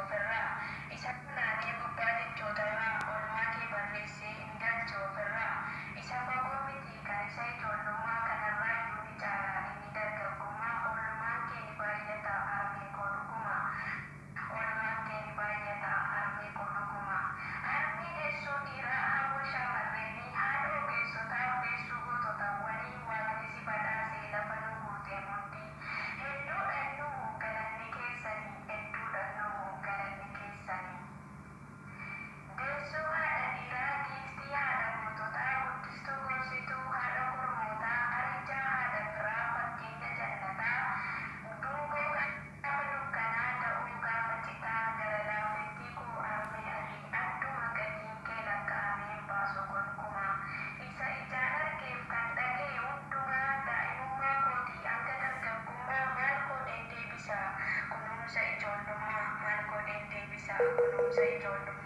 ofirraa. Isa kanaanii gubbaa jechoota irraa oolmaa kee barreessee hin galche ofirraa. Isa fagoo miti kan isa ijoollummaa kanarraa iyyuu ni caala inni dargaggummaa. Oolmaan kee ni baay'ata harmee koo dhuguma. Oolmaan kee ni baay'ata harmee koo dhuguma. Harmee deessuu dhiiraa hawwa shamarreenii haadha ogeessotaa ogeessuu goototawwanii waaqni si badhaasee lafa nu guutee mudhii. Hedduudha nuu galanni keessanii hedduudha nuu galanni keessanii. Deessuu haadha dhiiraa giiftii haadha goototaa guddistuu gorsituu haadha kormootaa arjaa haadha biraa fakkeenya jannataa. Dungoo gaafa dukkanaa ta'uu gaafa citaa gara laafettii koo harmee adii adduma gadiin kee lakkaa'amee baasu gonkumaa. Isa ijaan argeef kan dhagee hundumaa daa'imummaa kootii hanga dargaggummaa maal godheen deebisa kunuunsa ijoollummaa maal godheen deebisa kunuunsa ijoollummaa.